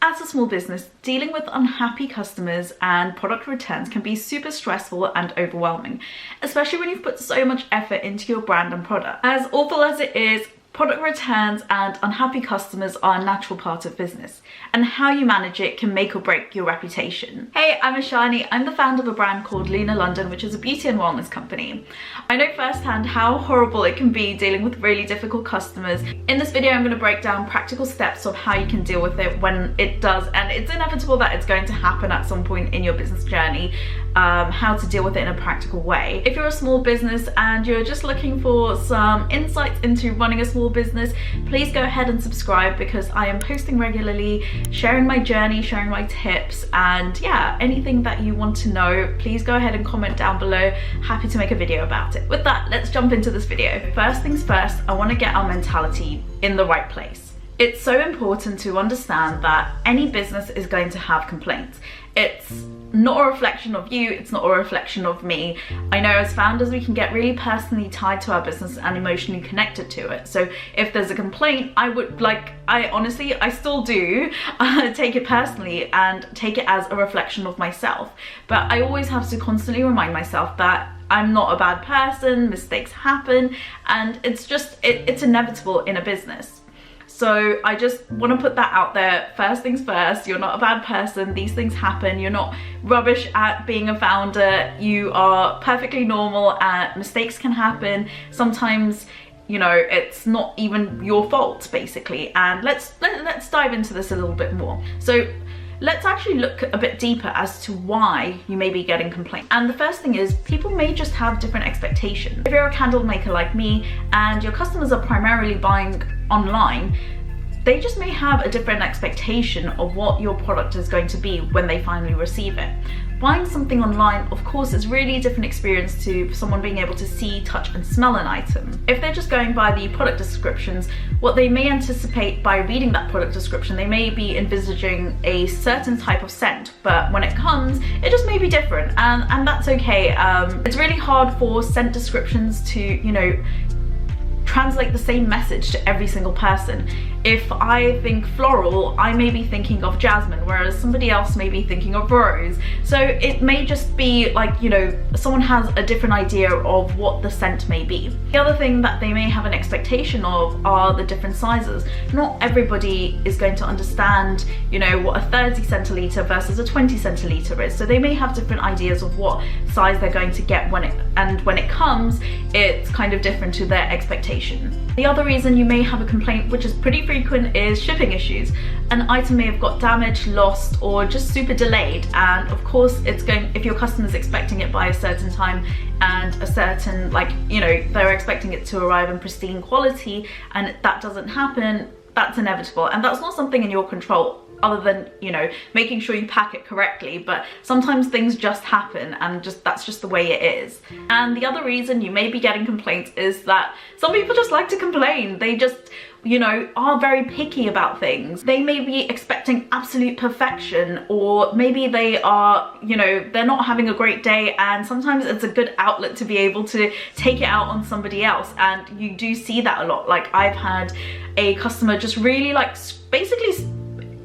As a small business, dealing with unhappy customers and product returns can be super stressful and overwhelming, especially when you've put so much effort into your brand and product. As awful as it is, product returns and unhappy customers are a natural part of business, and how you manage it can make or break your reputation. Hey, I'm Ashani. I'm the founder of a brand called Luna London, which is a beauty and wellness company. I know firsthand how horrible it can be dealing with really difficult customers. In this video, I'm going to break down practical steps of how you can deal with it when it does, and it's inevitable that it's going to happen at some point in your business journey. How to deal with it in a practical way. If you're a small business and you're just looking for some insights into running a small business, please go ahead and subscribe, because I am posting regularly, sharing my journey, sharing my tips, and yeah, anything that you want to know, please go ahead and comment down below. Happy to make a video about it. With that, let's jump into this video. First things first, I want to get our mentality in the right place. It's so important to understand that any business is going to have complaints. It's not a reflection of you, it's not a reflection of me. I know as founders we can get really personally tied to our business and emotionally connected to it. So if there's a complaint, I still do take it personally and take it as a reflection of myself. But I always have to constantly remind myself that I'm not a bad person, mistakes happen, and it's inevitable in a business. So I just want to put that out there. First things first, you're not a bad person. These things happen. You're not rubbish at being a founder. You are perfectly normal, and mistakes can happen. Sometimes, you know, it's not even your fault, basically. And let's dive into this a little bit more. So let's actually look a bit deeper as to why you may be getting complaints. And the first thing is, people may just have different expectations. If you're a candle maker like me and your customers are primarily buying online, they just may have a different expectation of what your product is going to be when they finally receive it. Buying something online, of course, is really a different experience to someone being able to see, touch and smell an item. If they're just going by the product descriptions, what they may anticipate by reading that product description, they may be envisaging a certain type of scent, but when it comes, it just may be different, and that's okay. It's really hard for scent descriptions to, you know, translate the same message to every single person. If I think floral, I may be thinking of jasmine, whereas somebody else may be thinking of rose. So it may just be like, you know, someone has a different idea of what the scent may be. The other thing that they may have an expectation of are the different sizes. Not everybody is going to understand, you know, what a 30 centiliter versus a 20 centiliter is. So they may have different ideas of what size they're going to get when it comes, it's kind of different to their expectation. The other reason you may have a complaint, which is pretty frequent, is shipping issues. An item may have got damaged, lost, or just super delayed, and of course if your customer's expecting it by a certain time and a certain, like, you know, they're expecting it to arrive in pristine quality, and that doesn't happen, that's inevitable, and that's not something in your control, other than, you know, making sure you pack it correctly. But sometimes things just happen, and that's just the way it is. And the other reason you may be getting complaints is that some people just like to complain. They just, you know, are very picky about things. They may be expecting absolute perfection, or maybe they are, you know, they're not having a great day, and sometimes it's a good outlet to be able to take it out on somebody else. And you do see that a lot. Like, I've had a customer just really, like, basically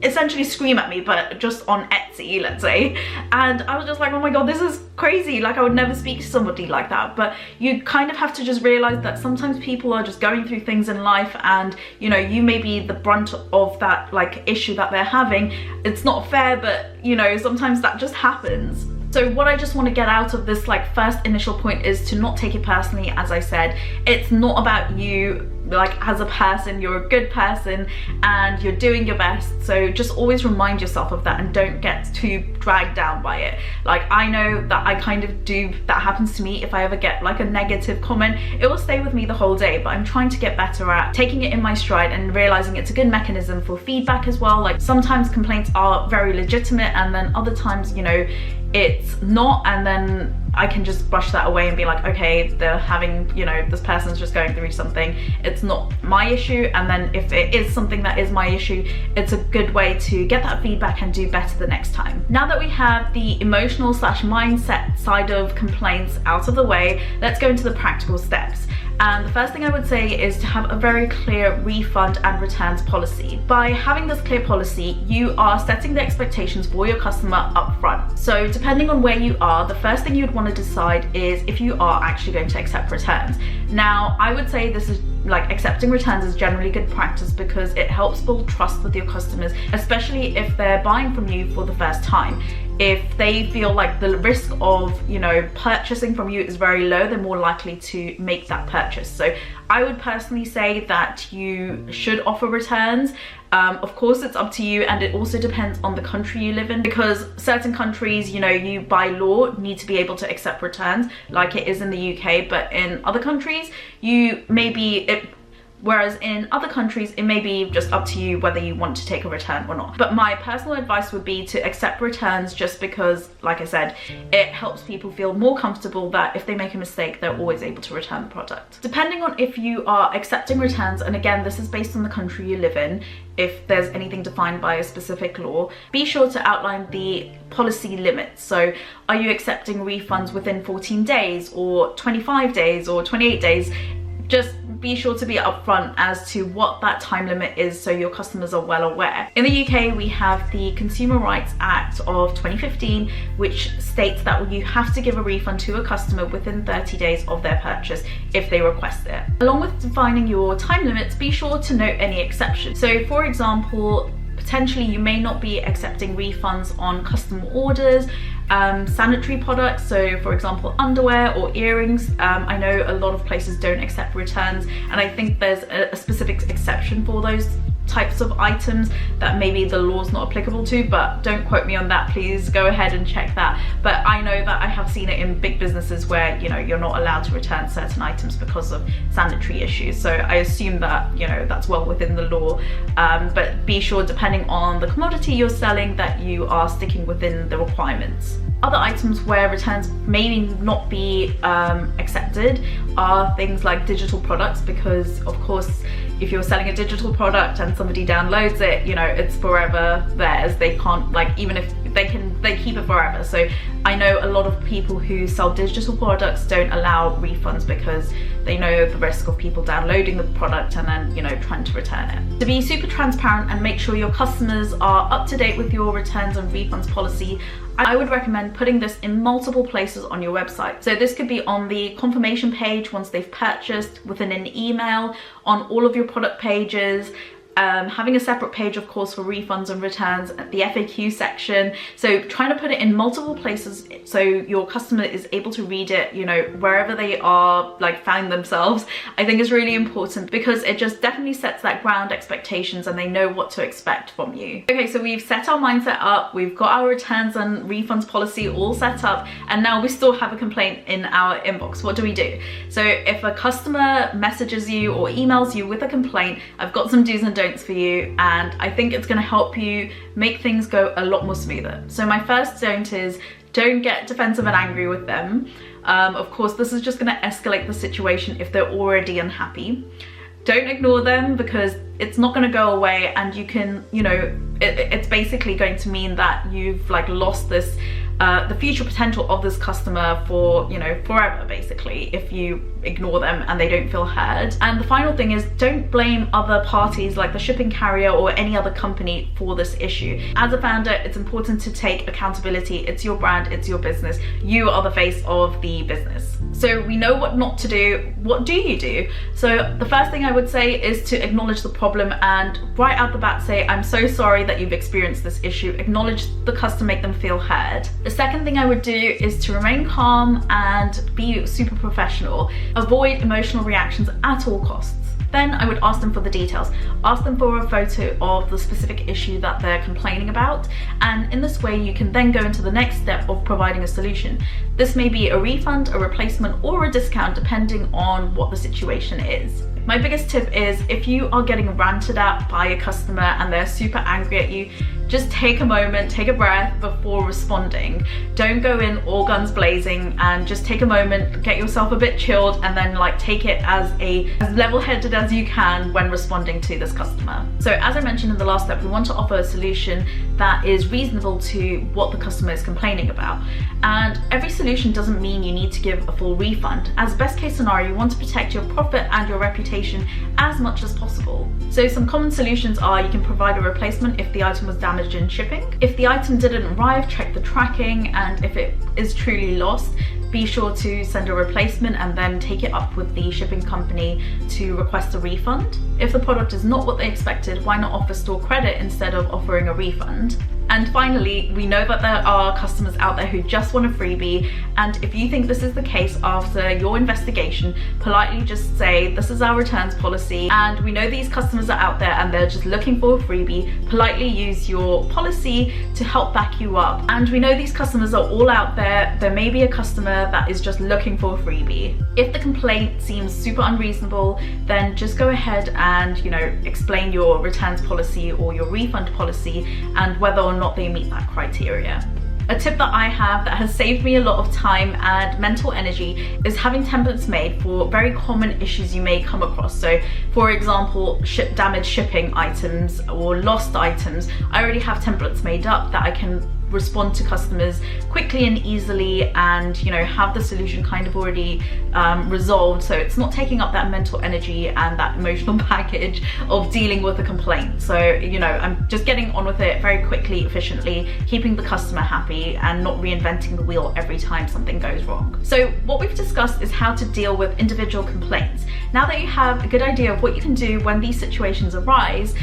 essentially scream at me, but just on Etsy, let's say, and I was just like, oh my god, this is crazy. Like, I would never speak to somebody like that. But you kind of have to just realize that sometimes people are just going through things in life, and, you know, you may be the brunt of that, like, issue that they're having. It's not fair, but, you know, sometimes that just happens. So what I just want to get out of this, like, first initial point is to not take it personally. As I said, it's not about you, like, as a person. You're a good person and you're doing your best, so just always remind yourself of that and don't get too dragged down by it. Like, I know that I kind of do, that happens to me. If I ever get like a negative comment, it will stay with me the whole day, but I'm trying to get better at taking it in my stride and realizing it's a good mechanism for feedback as well. Like, sometimes complaints are very legitimate, and then other times, you know, it's not, and then I can just brush that away and be like, okay, they're having, you know, this person's just going through something, it's not my issue. And then if it is something that is my issue, it's a good way to get that feedback and do better the next time. Now that we have the emotional / mindset side of complaints out of the way, let's go into the practical steps. And the first thing I would say is to have a very clear refund and returns policy. By having this clear policy, you are setting the expectations for your customer up front. So depending on where you are, the first thing you'd want to decide is if you are actually going to accept returns. Now, I would say this is like accepting returns is generally good practice because it helps build trust with your customers, especially if they're buying from you for the first time. If they feel like the risk of, you know, purchasing from you is very low, they're more likely to make that purchase. So I would personally say that you should offer returns. Of course, it's up to you, and it also depends on the country you live in, because certain countries, you know, you by law need to be able to accept returns like it is in the UK, but in other countries you whereas in other countries it may be just up to you whether you want to take a return or not. But my personal advice would be to accept returns, just because, like I said, it helps people feel more comfortable that if they make a mistake, they're always able to return the product. Depending on if you are accepting returns, and again, this is based on the country you live in, if there's anything defined by a specific law, be sure to outline the policy limits. So are you accepting refunds within 14 days or 25 days or 28 days? Just be sure to be upfront as to what that time limit is so your customers are well aware. In the UK, we have the Consumer Rights Act of 2015, which states that you have to give a refund to a customer within 30 days of their purchase if they request it. Along with defining your time limits, be sure to note any exceptions. So for example, potentially you may not be accepting refunds on custom orders, sanitary products, so for example underwear or earrings. I know a lot of places don't accept returns, and I think there's a specific exception for those types of items that maybe the law's not applicable to, but don't quote me on that, please go ahead and check that. But I know that I have seen it in big businesses where, you know, you're not allowed to return certain items because of sanitary issues, so I assume that, you know, that's well within the law. But be sure, depending on the commodity you're selling, that you are sticking within the requirements. Other items where returns may not be accepted are things like digital products, because of course if you're selling a digital product and somebody downloads it, you know, it's forever theirs. They can't, like, even if they keep it forever. So I know a lot of people who sell digital products don't allow refunds because they know the risk of people downloading the product and then, you know, trying to return it. To be super transparent and make sure your customers are up to date with your returns and refunds policy, I would recommend putting this in multiple places on your website. So this could be on the confirmation page once they've purchased, within an email, on all of your product pages, having a separate page of course for refunds and returns at the FAQ section. So trying to put it in multiple places so your customer is able to read it, you know, wherever they are, like, find themselves, I think is really important, because it just definitely sets that ground expectations and they know what to expect from you. Okay, so we've set our mindset up, we've got our returns and refunds policy all set up, and now we still have a complaint in our inbox. What do we do? So if a customer messages you or emails you with a complaint, I've got some do's and don'ts for you, and I think it's going to help you make things go a lot more smoother. So my first don't is, don't get defensive and angry with them. Of course, this is just going to escalate the situation if they're already unhappy. Don't ignore them, because it's not going to go away, and you can, you know, it's basically going to mean that you've like lost this the future potential of this customer for, you know, forever basically, if you ignore them and they don't feel heard. And the final thing is, don't blame other parties like the shipping carrier or any other company for this issue. As a founder, it's important to take accountability. It's your brand, it's your business. You are the face of the business. So we know what not to do. What do you do? So the first thing I would say is to acknowledge the problem, and right out the bat say, I'm so sorry that you've experienced this issue. Acknowledge the customer, make them feel heard. The second thing I would do is to remain calm and be super professional. Avoid emotional reactions at all costs. Then I would ask them for the details. Ask them for a photo of the specific issue that they're complaining about, and in this way you can then go into the next step of providing a solution. This may be a refund, a replacement, or a discount depending on what the situation is. My biggest tip is, if you are getting ranted at by a customer and they're super angry at you, just take a moment, take a breath before responding. Don't go in all guns blazing, and just take a moment, get yourself a bit chilled, and then like take it as level-headed as you can when responding to this customer. So as I mentioned in the last step, we want to offer a solution that is reasonable to what the customer is complaining about. And every solution doesn't mean you need to give a full refund. As best case scenario, you want to protect your profit and your reputation as much as possible. So some common solutions are: you can provide a replacement if the item was damaged in shipping. If the item didn't arrive, check the tracking, and if it is truly lost, be sure to send a replacement and then take it up with the shipping company to request a refund. If the product is not what they expected, why not offer store credit instead of offering a refund? And finally, we know that there are customers out there who just want a freebie, and if you think this is the case after your investigation, politely just say, this is our returns policy, and we know these customers are out there and they're just looking for a freebie. Politely use your policy to help back you up. And we know these customers are all out there. There may be a customer that is just looking for a freebie. If the complaint seems super unreasonable, then just go ahead and, explain your returns policy or your refund policy and whether or not they meet that criteria. A tip that I have that has saved me a lot of time and mental energy is having templates made for very common issues you may come across. So for example, damaged shipping items or lost items. I already have templates made up that I can respond to customers quickly and easily, and have the solution kind of already resolved, so it's not taking up that mental energy and that emotional baggage of dealing with a complaint. So I'm just getting on with it very quickly, efficiently, keeping the customer happy and not reinventing the wheel every time something goes wrong. So what we've discussed is how to deal with individual complaints. Now that you have a good idea of what you can do when these situations arise,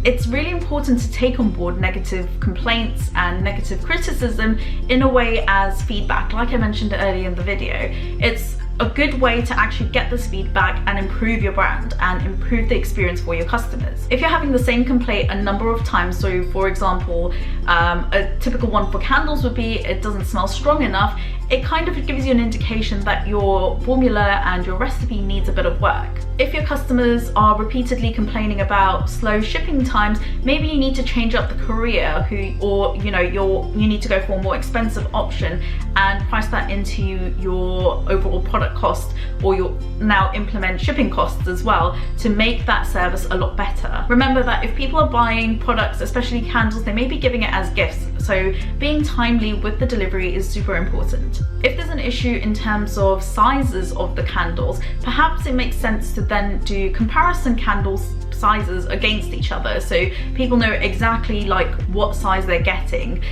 it's really important to take on board negative complaints and negative criticism in a way as feedback. Like I mentioned earlier in the video, it's a good way to actually get this feedback and improve your brand and improve the experience for your customers. If you're having the same complaint a number of times, so for example, a typical one for candles would be it doesn't smell strong enough, it kind of gives you an indication that your formula and your recipe needs a bit of work. If your customers are repeatedly complaining about slow shipping times, maybe you need to change up the courier you need to go for a more expensive option and price that into your overall product cost, or you'll now implement shipping costs as well to make that service a lot better. Remember that if people are buying products, especially candles, they may be giving it as gifts, so being timely with the delivery is super important. If there's an issue in terms of sizes of the candles, perhaps it makes sense to then do comparison candles sizes against each other, so people know exactly like what size they're getting,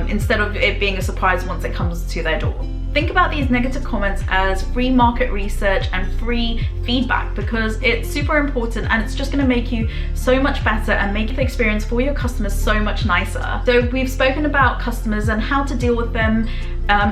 instead of it being a surprise once it comes to their door. Think about these negative comments as free market research and free feedback, because it's super important and it's just going to make you so much better and make the experience for your customers so much nicer. So we've spoken about customers and how to deal with them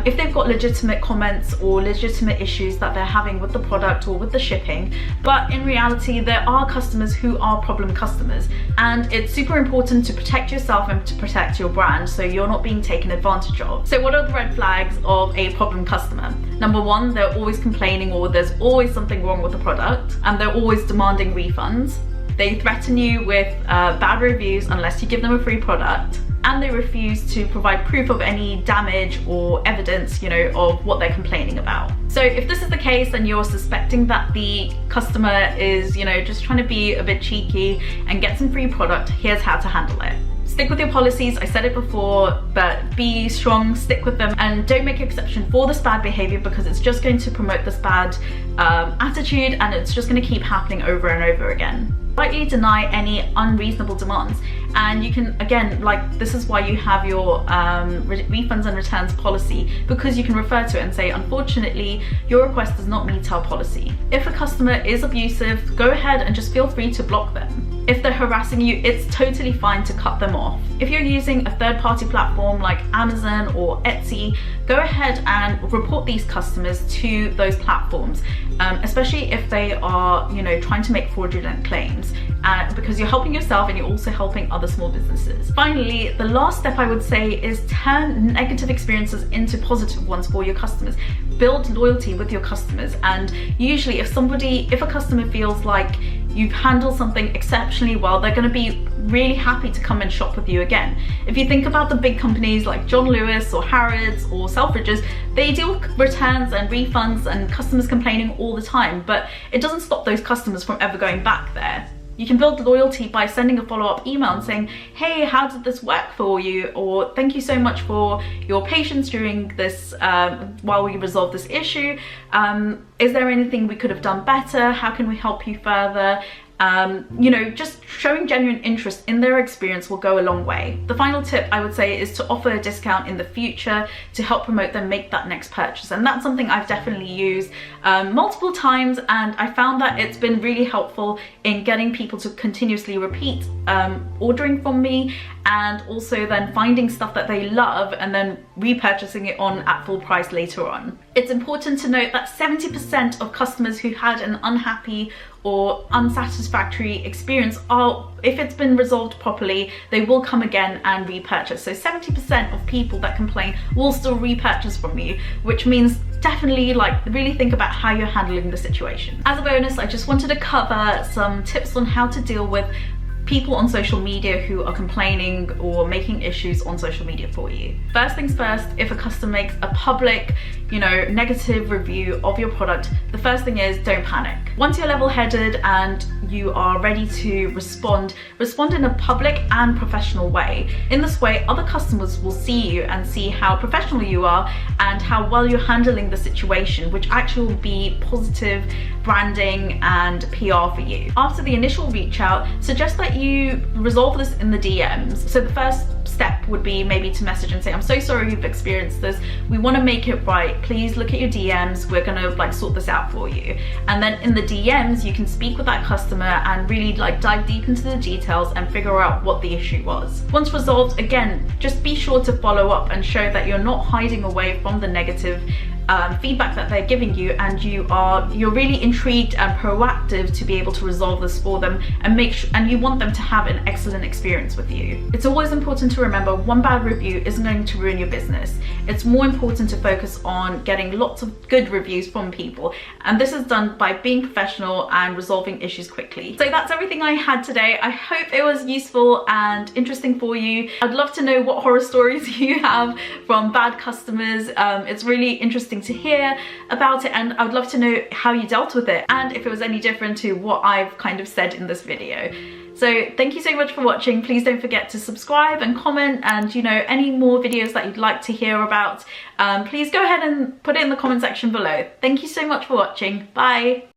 if they've got legitimate comments or legitimate issues that they're having with the product or with the shipping, but in reality there are customers who are problem customers, and it's super important to protect yourself and to protect your brand so you're not being taken advantage of. So what are the red flags of a problem customer? Number one, they're always complaining, or there's always something wrong with the product, and they're always demanding refunds. They threaten you with bad reviews unless you give them a free product, and they refuse to provide proof of any damage or evidence, of what they're complaining about. So if this is the case and you're suspecting that the customer is, just trying to be a bit cheeky and get some free product, here's how to handle it. Stick with your policies, I said it before, but be strong, stick with them, and don't make exception for this bad behavior, because it's just going to promote this bad attitude, and it's just going to keep happening over and over again. Politely deny any unreasonable demands, and you can, again, this is why you have your refunds and returns policy, because you can refer to it and say, unfortunately, your request does not meet our policy. If a customer is abusive, go ahead and just feel free to block them. If they're harassing you, it's totally fine to cut them off. If you're using a third-party platform like Amazon or Etsy, go ahead and report these customers to those platforms, especially if they are, trying to make fraudulent claims, because you're helping yourself and you're also helping other small businesses. Finally, the last step I would say is turn negative experiences into positive ones for your customers. Build loyalty with your customers, and usually if a customer feels like you've handled something exceptionally well, they're going to be really happy to come and shop with you again. If you think about the big companies like John Lewis or Harrods or Selfridges, they deal with returns and refunds and customers complaining all the time, but it doesn't stop those customers from ever going back there. You can build loyalty by sending a follow-up email and saying, hey, how did this work for you? Or thank you so much for your patience during this, while we resolve this issue. Is there anything we could have done better? How can we help you further? You know, just showing genuine interest in their experience will go a long way. The final tip I would say is to offer a discount in the future to help promote them make that next purchase, and that's something I've definitely used multiple times, and I found that it's been really helpful in getting people to continuously repeat ordering from me, and also then finding stuff that they love and then repurchasing it on at full price later on. It's important to note that 70% of customers who had an unhappy or unsatisfactory experience are, if it's been resolved properly, they will come again and repurchase. So 70% of people that complain will still repurchase from you, which means definitely like really think about how you're handling the situation. As a bonus, I just wanted to cover some tips on how to deal with people on social media who are complaining or making issues on social media for you. First things first, if a customer makes a public, you know, negative review of your product, the first thing is don't panic. Once you're level-headed and you are ready to respond in a public and professional way. In this way, other customers will see you and see how professional you are and how well you're handling the situation, which actually will be positive branding and PR for you. After the initial reach out, suggest that you resolve this in the DMs. So the first step would be maybe to message and say, I'm so sorry you've experienced this. We want to make it right. Please look at your DMs. We're gonna like sort this out for you. And then in the DMs, you can speak with that customer and really like dive deep into the details and figure out what the issue was. Once resolved, again, just be sure to follow up and show that you're not hiding away from the negative feedback that they're giving you, and you're really intrigued and proactive to be able to resolve this for them and and you want them to have an excellent experience with you. It's always important to remember one bad review isn't going to ruin your business. It's more important to focus on getting lots of good reviews from people, and this is done by being professional and resolving issues quickly. So that's everything I had today. I hope it was useful and interesting for you. I'd love to know what horror stories you have from bad customers. It's really interesting to hear about it, and I would love to know how you dealt with it and if it was any different to what I've kind of said in this video. So thank you so much for watching. Please don't forget to subscribe and comment, and you know, any more videos that you'd like to hear about, please go ahead and put it in the comment section below. Thank you so much for watching. Bye.